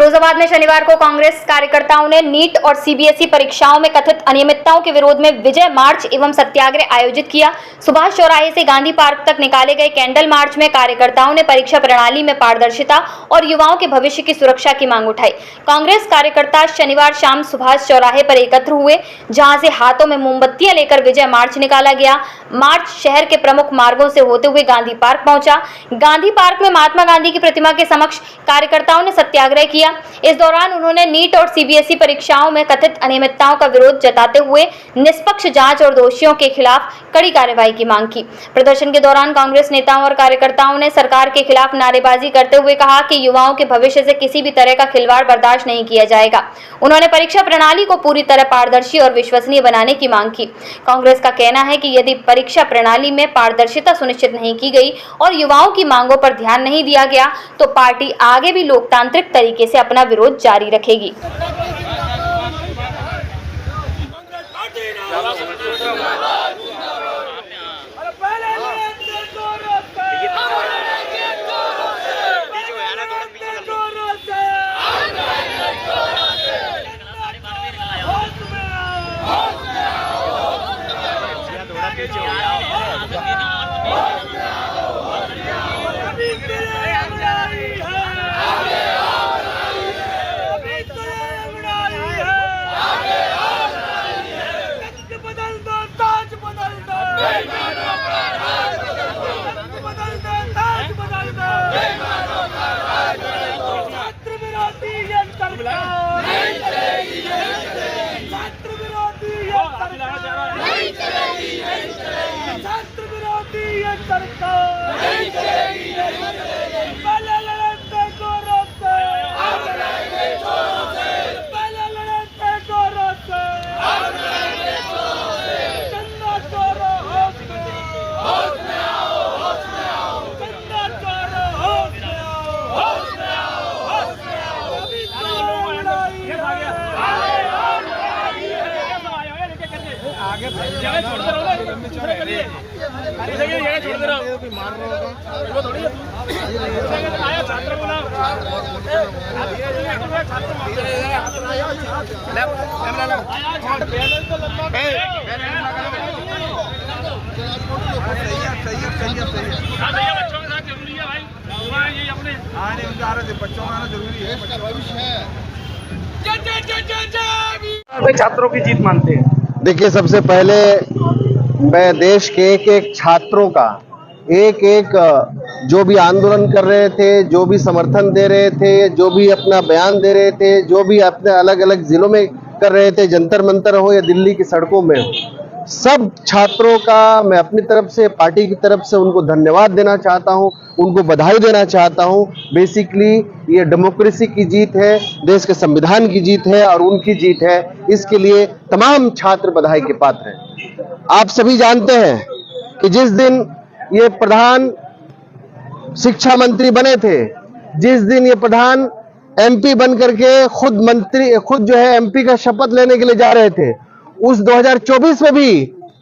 फिरोजाबाद में शनिवार को कांग्रेस कार्यकर्ताओं ने नीट और सीबीएसई परीक्षाओं में कथित अनियमितताओं के विरोध में विजय मार्च एवं सत्याग्रह आयोजित किया। सुभाष चौराहे से गांधी पार्क तक निकाले गए कैंडल मार्च में कार्यकर्ताओं ने परीक्षा प्रणाली में पारदर्शिता और युवाओं के भविष्य की सुरक्षा की मांग उठाई। कांग्रेस कार्यकर्ता शनिवार शाम सुभाष चौराहे पर एकत्र हुए, जहां से हाथों में मोमबत्तियां लेकर विजय मार्च निकाला गया। मार्च शहर के प्रमुख मार्गों से होते हुए गांधी पार्क पहुंचा। गांधी पार्क में महात्मा गांधी की प्रतिमा के समक्ष कार्यकर्ताओं ने सत्याग्रह किया। इस दौरान उन्होंने नीट और सीबीएसई परीक्षाओं में कथित अनियमितताओं का विरोध जताते हुए निष्पक्ष जांच और दोषियों के खिलाफ कड़ी कार्रवाई की मांग की। प्रदर्शन के दौरान कांग्रेस नेताओं और कार्यकर्ताओं ने सरकार के खिलाफ नारेबाजी करते हुए कहा कि युवाओं के भविष्य से किसी भी तरह का खिलवाड़ बर्दाश्त नहीं किया जाएगा। उन्होंने परीक्षा प्रणाली को पूरी तरह पारदर्शी और विश्वसनीय बनाने की मांग की। कांग्रेस का कहना है कि यदि परीक्षा प्रणाली में पारदर्शिता सुनिश्चित नहीं की गई और युवाओं की मांगों पर ध्यान नहीं दिया गया तो पार्टी आगे भी लोकतांत्रिक तरीके से अपना विरोध जारी रखेगी। छात्रों की जीत मानते हैं। देखिए, सबसे पहले मैं देश के एक एक छात्रों का एक जो भी आंदोलन कर रहे थे, जो भी समर्थन दे रहे थे, जो भी अपना बयान दे रहे थे, जो भी अपने अलग अलग जिलों में कर रहे थे, जंतर मंतर हो या दिल्ली की सड़कों में हो, सब छात्रों का मैं अपनी तरफ से, पार्टी की तरफ से उनको धन्यवाद देना चाहता हूं, उनको बधाई देना चाहता हूं। बेसिकली ये डेमोक्रेसी की जीत है, देश के संविधान की जीत है और उनकी जीत है। इसके लिए तमाम छात्र बधाई के पात्र हैं। आप सभी जानते हैं कि जिस दिन ये प्रधान शिक्षा मंत्री बने थे, जिस दिन ये प्रधान एमपी बन करके खुद जो है एमपी का शपथ लेने के लिए जा रहे थे, उस 2024 में भी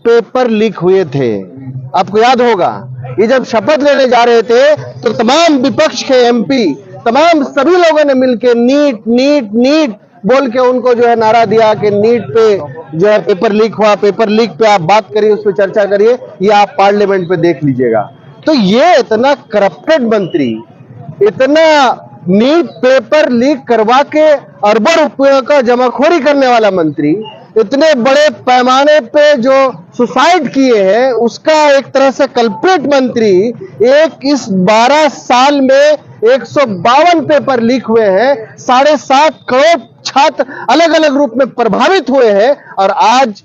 पेपर लीक हुए थे। आपको याद होगा, ये जब शपथ लेने जा रहे थे तो तमाम विपक्ष के एमपी, तमाम सभी लोगों ने मिलकर नीट नीट नीट बोल के उनको जो है नारा दिया कि नीट पे जो है पेपर लीक हुआ, पेपर लीक पे आप बात करिए, उस पर चर्चा करिए, ये आप पार्लियामेंट पे देख लीजिएगा। तो ये इतना करप्टेड मंत्री, इतना नीट पेपर लीक करवा के अरबों रुपयों का जमाखोरी करने वाला मंत्री, इतने बड़े पैमाने पे जो सुसाइड किए हैं, उसका एक तरह से कल्प्रिट मंत्री इस 12 साल में 152 पेपर लीक हुए हैं, 7.5 करोड़ छात्र अलग अलग रूप में प्रभावित हुए हैं और आज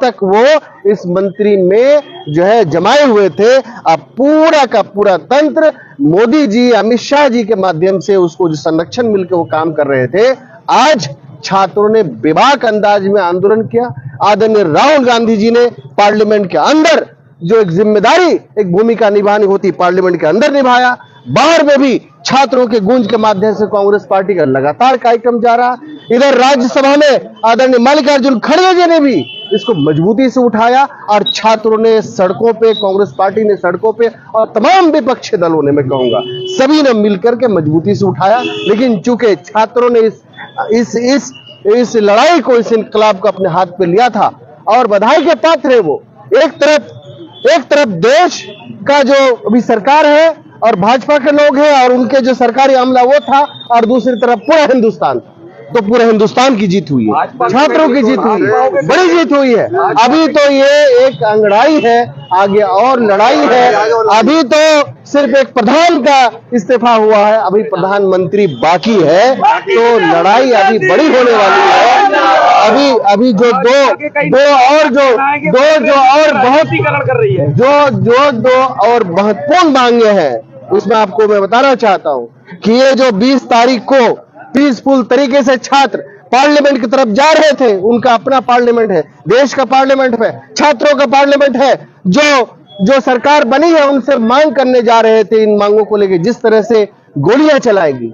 तक वो इस मंत्री में जो है जमाए हुए थे। अब पूरा का पूरा तंत्र मोदी जी, अमित शाह जी के माध्यम से उसको जो संरक्षण मिलकर वो काम कर रहे थे, आज छात्रों ने बेबाक अंदाज में आंदोलन किया। आदरणीय राहुल गांधी जी ने पार्लियामेंट के अंदर जो एक जिम्मेदारी, एक भूमिका निभानी होती, पार्लियामेंट के अंदर निभाया। बाहर में भी छात्रों के गूंज के माध्यम से कांग्रेस पार्टी का लगातार कार्यक्रम जा रहा। इधर राज्यसभा में आदरणीय मल्लिकार्जुन खड़गे जी ने भी इसको मजबूती से उठाया और छात्रों ने सड़कों पे, कांग्रेस पार्टी ने सड़कों पे और तमाम विपक्षी दलों ने, मैं कहूंगा सभी ने मिलकर के मजबूती से उठाया। लेकिन चूंकि छात्रों ने इस लड़ाई को, इस इनकलाब को अपने हाथ पे लिया था और बधाई के पात्र है वो। एक तरफ देश का जो अभी सरकार है और भाजपा के लोग हैं और उनके जो सरकारी अमला वो था, और दूसरी तरफ पूरा हिंदुस्तान। तो पूरे हिंदुस्तान की जीत हुई है, छात्रों की जीत हुई है, बड़ी जीत हुई है। अभी तो ये एक अंगड़ाई है, आगे और लड़ाई है। अभी तो सिर्फ एक प्रधान का इस्तीफा हुआ है, अभी प्रधानमंत्री बाकी है, तो लड़ाई अभी बड़ी होने वाली है। अभी जो दो और महत्वपूर्ण मांगे हैं, उसमें आपको मैं बताना चाहता हूं कि ये जो 20 तारीख को पीसफुल तरीके से छात्र पार्लियामेंट की तरफ जा रहे थे, उनका अपना पार्लियामेंट है, देश का पार्लियामेंट है, छात्रों का पार्लियामेंट है, जो सरकार बनी है उनसे मांग करने जा रहे थे। इन मांगों को लेकर जिस तरह से गोलियां चलाएगी,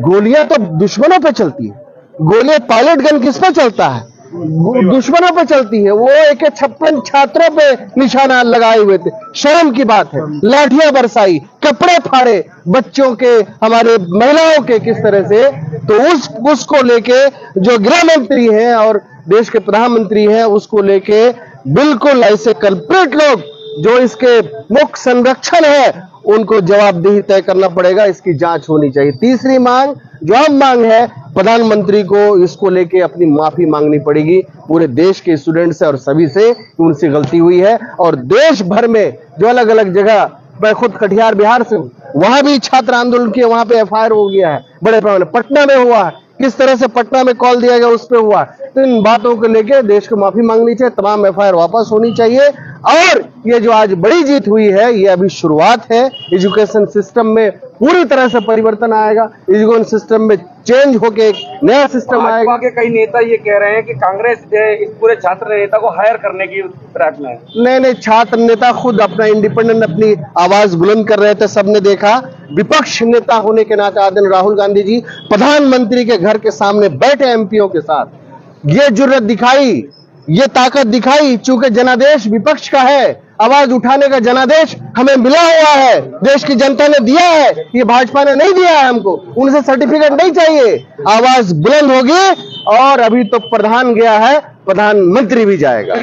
गोलियां तो दुश्मनों पे चलती है, गोलियां पायलट गन किस पे चलता है? दुश्मनों पे चलती है। वो AK-56 छात्रों पे निशाना लगाए हुए थे, शर्म की बात है। लाठियां बरसाई, कपड़े फाड़े बच्चों के, हमारे महिलाओं के, किस तरह से। तो उसको लेके जो गृह मंत्री हैं और देश के प्रधानमंत्री हैं, उसको लेके बिल्कुल ऐसे कल्प्रिट लोग जो इसके मुख्य संरक्षण है, उनको जवाबदेही तय करना पड़ेगा, इसकी जांच होनी चाहिए। तीसरी मांग जो हम मांग है, प्रधानमंत्री को इसको लेके अपनी माफी मांगनी पड़ेगी पूरे देश के स्टूडेंट से और सभी से, उनसे गलती हुई है। और देश भर में जो अलग अलग जगह, मैं खुद कटिहार बिहार से हूं, वहां भी छात्र आंदोलन किए, वहां पे FIR हो गया है बड़े पैमाने। पटना में हुआ है, किस तरह से पटना में कॉल दिया गया उस पर हुआ। तो इन बातों को लेकर देश को माफी मांगनी चाहिए, तमाम FIR वापस होनी चाहिए। और ये जो आज बड़ी जीत हुई है, ये अभी शुरुआत है। एजुकेशन सिस्टम में पूरी तरह से परिवर्तन आएगा, एजुकेशन सिस्टम में चेंज होके एक नया सिस्टम आएगा। भाजपा के कई नेता ये कह रहे हैं कि कांग्रेस इस पूरे छात्र नेता को हायर करने की प्रयास में है। नहीं, छात्र नेता खुद अपना इंडिपेंडेंट अपनी आवाज बुलंद कर रहे थे, सबने देखा। विपक्ष नेता होने के नाते आदरणीय राहुल गांधी जी प्रधानमंत्री के घर के सामने बैठे MPओं के साथ, ये जुर्रत दिखाई, ये ताकत दिखाई। चूंकि जनादेश विपक्ष का है, आवाज उठाने का जनादेश हमें मिला हुआ है, देश की जनता ने दिया है, ये भाजपा ने नहीं दिया है हमको, उनसे सर्टिफिकेट नहीं चाहिए। आवाज बुलंद होगी और अभी तो प्रधान गया है, प्रधानमंत्री भी जाएगा।